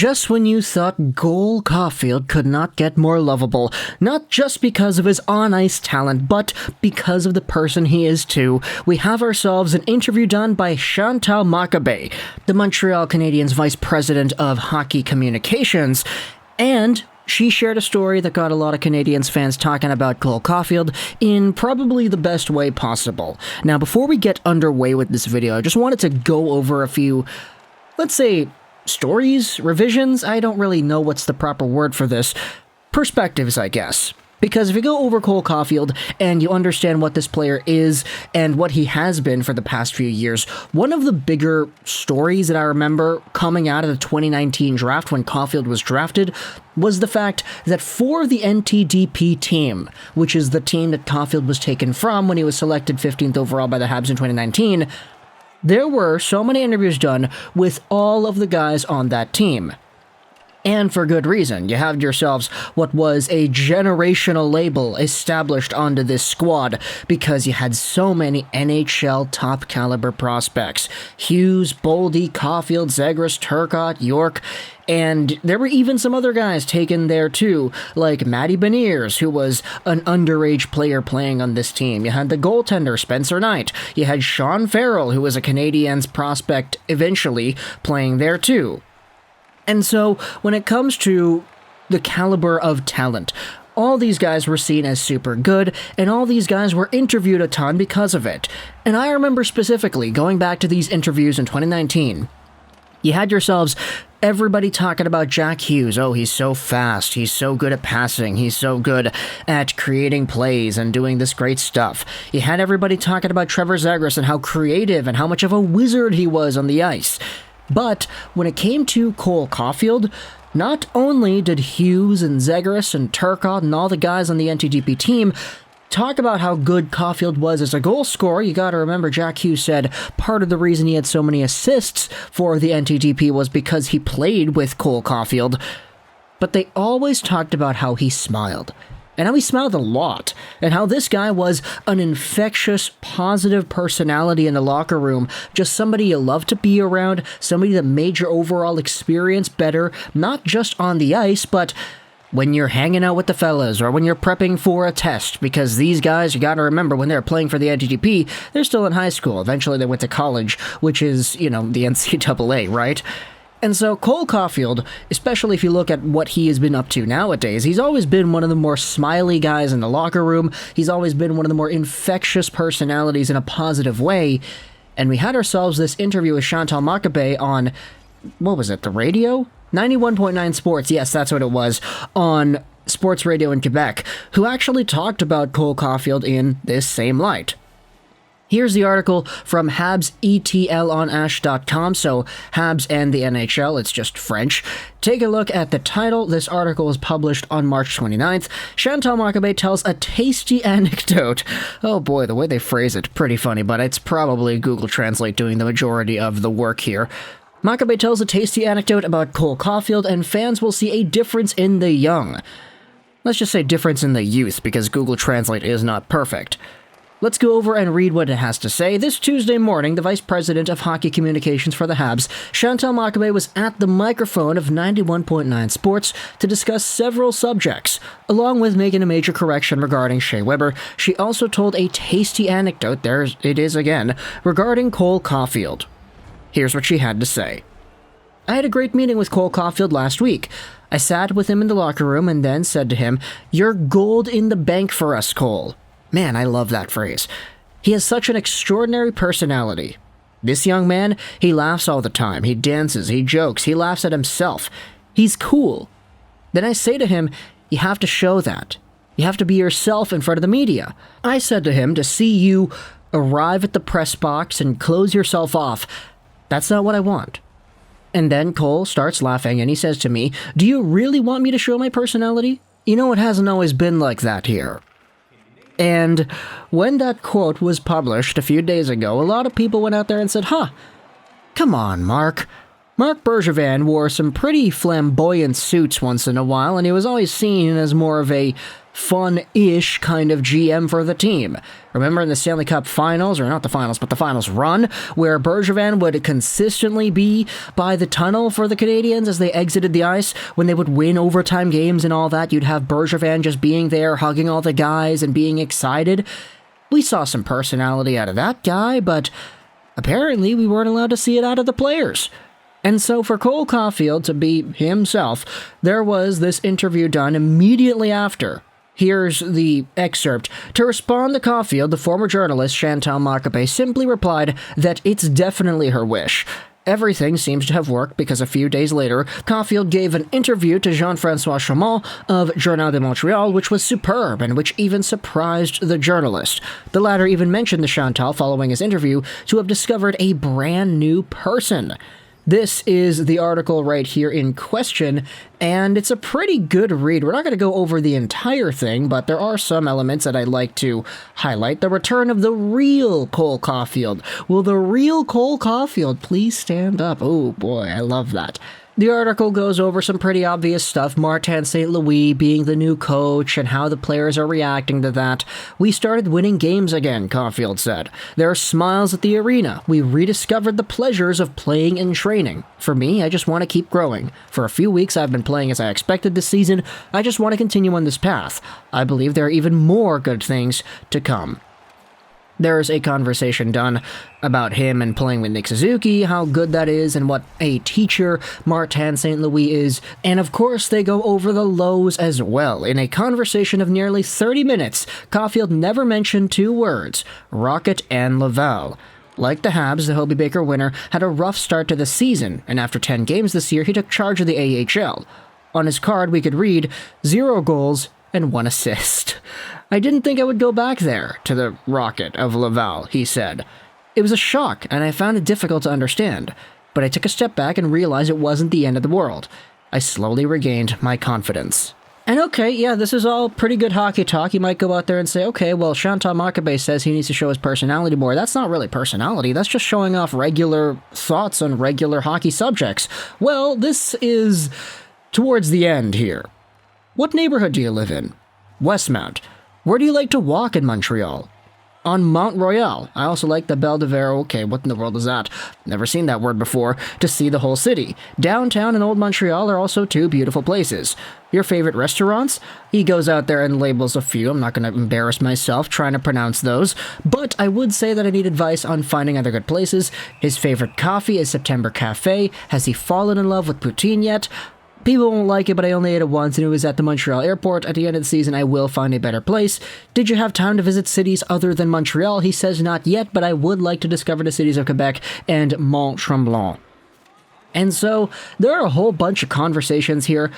Just when you thought Cole Caufield could not get more lovable, not just because of his on-ice talent, but because of the person he is too, we have ourselves an interview done by Chantal Machabée, the Montreal Canadiens Vice President of Hockey Communications, and she shared a story that got a lot of Canadiens fans talking about Cole Caufield in probably the best way possible. Now, before we get underway with this video, I just wanted to go over a few, let's say, stories, revisions, I don't really know what's the proper word for this, perspectives, I guess. Because if you go over Cole Caufield and you understand what this player is and what he has been for the past few years, one of the bigger stories that I remember coming out of the 2019 draft when Caufield was drafted was the fact that for the NTDP team, which is the team that Caufield was taken from when he was selected 15th overall by the Habs in 2019, there were so many interviews done with all of the guys on that team. And for good reason. You have yourselves what was a generational label established onto this squad because you had so many NHL top caliber prospects. Hughes, Boldy, Caufield, Zegras, Turcotte, York, and there were even some other guys taken there too, like Matty Beniers, who was an underage player playing on this team. You had the goaltender, Spencer Knight. You had Sean Farrell, who was a Canadiens prospect eventually, playing there too. And so, when it comes to the caliber of talent, all these guys were seen as super good, and all these guys were interviewed a ton because of it. And I remember specifically going back to these interviews in 2019. You had yourselves everybody talking about Jack Hughes. Oh, he's so fast, he's so good at passing, he's so good at creating plays and doing this great stuff. You had everybody talking about Trevor Zegras and how creative and how much of a wizard he was on the ice. But when it came to Cole Caufield, not only did Hughes and Zegras and Turcotte and all the guys on the NTDP team talk about how good Caufield was as a goal scorer. You gotta remember Jack Hughes said part of the reason he had so many assists for the NTDP was because he played with Cole Caufield. But they always talked about how he smiled. And how he smiled a lot, and how this guy was an infectious, positive personality in the locker room, just somebody you love to be around, somebody that made your overall experience better, not just on the ice, but when you're hanging out with the fellas, or when you're prepping for a test, because these guys, you gotta remember, when they're playing for the NTDP, they're still in high school. Eventually they went to college, which is, the NCAA, right? And so Cole Caufield, especially if you look at what he has been up to nowadays, he's always been one of the more smiley guys in the locker room. He's always been one of the more infectious personalities in a positive way. And we had ourselves this interview with Chantal Machabée on, what was it, the radio? 91.9 Sports, yes, that's what it was, on sports radio in Quebec, who actually talked about Cole Caufield in this same light. Here's the article from HabsETLOnash.com, so Habs and the NHL, it's just French. Take a look at the title. This article was published on March 29th. Chantal Machabée tells a tasty anecdote. Oh boy, the way they phrase it, pretty funny, but it's probably Google Translate doing the majority of the work here. Machabée tells a tasty anecdote about Cole Caufield, and fans will see a difference in the young. Let's just say difference in the youth, because Google Translate is not perfect. Let's go over and read what it has to say. This Tuesday morning, the Vice President of Hockey Communications for the Habs, Chantal Machabée, was at the microphone of 91.9 Sports to discuss several subjects. Along with making a major correction regarding Shea Weber, she also told a tasty anecdote, there it is again, regarding Cole Caufield. Here's what she had to say. I had a great meeting with Cole Caufield last week. I sat with him in the locker room and then said to him, "You're gold in the bank for us, Cole." Man, I love that phrase. He has such an extraordinary personality. This young man, he laughs all the time. He dances, he jokes, he laughs at himself. He's cool. Then I say to him, you have to show that. You have to be yourself in front of the media. I said to him, to see you arrive at the press box and close yourself off, that's not what I want. And then Cole starts laughing and he says to me, do you really want me to show my personality? You know, it hasn't always been like that here. And when that quote was published a few days ago, a lot of people went out there and said, come on, Mark. Marc Bergevin wore some pretty flamboyant suits once in a while, and he was always seen as more of a fun-ish kind of GM for the team. Remember in the Stanley Cup finals, or not the finals, but the finals run, where Bergevin would consistently be by the tunnel for the Canadiens as they exited the ice, when they would win overtime games and all that, you'd have Bergevin just being there, hugging all the guys and being excited. We saw some personality out of that guy, but apparently we weren't allowed to see it out of the players. And so for Cole Caufield to be himself, there was this interview done immediately after. Here's the excerpt. To respond to Caufield, the former journalist Chantal Machabée simply replied that it's definitely her wish. Everything seems to have worked because a few days later, Caufield gave an interview to Jean-François Chaumont of Journal de Montreal, which was superb and which even surprised the journalist. The latter even mentioned to Chantal following his interview to have discovered a brand new person. This is the article right here in question, and it's a pretty good read. We're not going to go over the entire thing, but there are some elements that I'd like to highlight. The return of the real Cole Caufield. Will the real Cole Caufield please stand up? Oh boy, I love that. The article goes over some pretty obvious stuff, Martin St. Louis being the new coach and how the players are reacting to that. We started winning games again, Caufield said. There are smiles at the arena. We rediscovered the pleasures of playing and training. For me, I just want to keep growing. For a few weeks I've been playing as I expected this season. I just want to continue on this path. I believe there are even more good things to come. There's a conversation done about him and playing with Nick Suzuki, how good that is, and what a teacher Martin St. Louis is. And of course, they go over the lows as well. In a conversation of nearly 30 minutes, Caufield never mentioned two words, Rocket and Laval. Like the Habs, the Hobey Baker winner had a rough start to the season, and after 10 games this year, he took charge of the AHL. On his card, we could read 0 goals and 1 assist. I didn't think I would go back there, to the Rocket of Laval, he said. It was a shock, and I found it difficult to understand, but I took a step back and realized it wasn't the end of the world. I slowly regained my confidence. And okay, yeah, this is all pretty good hockey talk. You might go out there and say, okay, well, Chantal Machabée says he needs to show his personality more. That's not really personality. That's just showing off regular thoughts on regular hockey subjects. Well, this is towards the end here. What neighborhood do you live in? Westmount. Where do you like to walk in Montreal? On Mount Royal. I also like the Belle de Verre. Okay, what in the world is that? Never seen that word before. To see the whole city. Downtown and Old Montreal are also two beautiful places. Your favorite restaurants? He goes out there and labels a few. I'm not going to embarrass myself trying to pronounce those. But I would say that I need advice on finding other good places. His favorite coffee is September Cafe. Has he fallen in love with poutine yet? People won't like it, but I only ate it once, and it was at the Montreal airport. At the end of the season, I will find a better place. Did you have time to visit cities other than Montreal? He says not yet, but I would like to discover the cities of Quebec and Mont-Tremblant. And so, there are a whole bunch of conversations here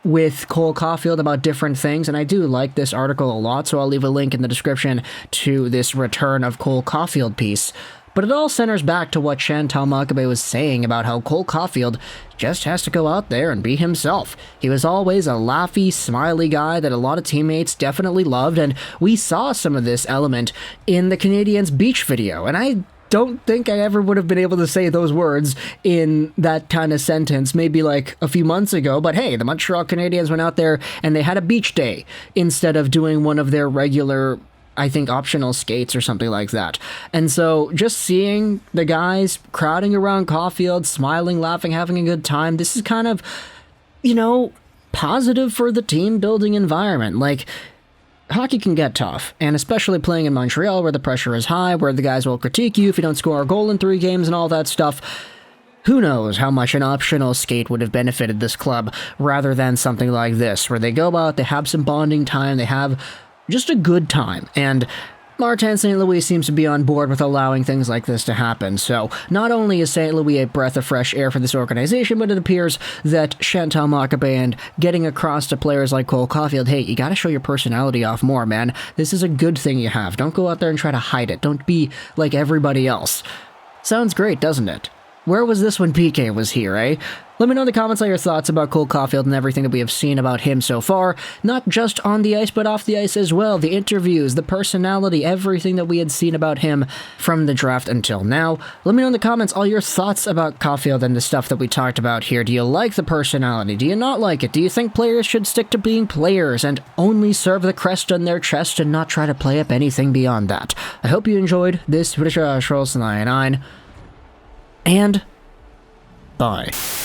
with Cole Caufield about different things, and I do like this article a lot, so I'll leave a link in the description to this return of Cole Caufield piece. But it all centers back to what Chantal Machabée was saying about how Cole Caufield just has to go out there and be himself. He was always a laughy, smiley guy that a lot of teammates definitely loved, and we saw some of this element in the Canadiens beach video, and I don't think I ever would have been able to say those words in that kind of sentence, maybe like a few months ago, but hey, the Montreal Canadiens went out there and they had a beach day instead of doing one of their regular, I think, optional skates or something like that. And so just seeing the guys crowding around Caufield, smiling, laughing, having a good time, this is kind of, positive for the team building environment. Like, hockey can get tough, and especially playing in Montreal where the pressure is high, where the guys will critique you if you don't score a goal in 3 games and all that stuff. Who knows how much an optional skate would have benefited this club rather than something like this, where they go out, they have some bonding time, they have just a good time, and Martin St. Louis seems to be on board with allowing things like this to happen. So not only is St. Louis a breath of fresh air for this organization, but it appears that Chantal Machabée and getting across to players like Cole Caufield, hey, you gotta show your personality off more, man. This is a good thing you have. Don't go out there and try to hide it. Don't be like everybody else. Sounds great, doesn't it? Where was this when PK was here, eh? Let me know in the comments all your thoughts about Cole Caufield and everything that we have seen about him so far. Not just on the ice, but off the ice as well. The interviews, the personality, everything that we had seen about him from the draft until now. Let me know in the comments all your thoughts about Caufield and the stuff that we talked about here. Do you like the personality? Do you not like it? Do you think players should stick to being players and only serve the crest on their chest and not try to play up anything beyond that? I hope you enjoyed this video, Rosén, and bye.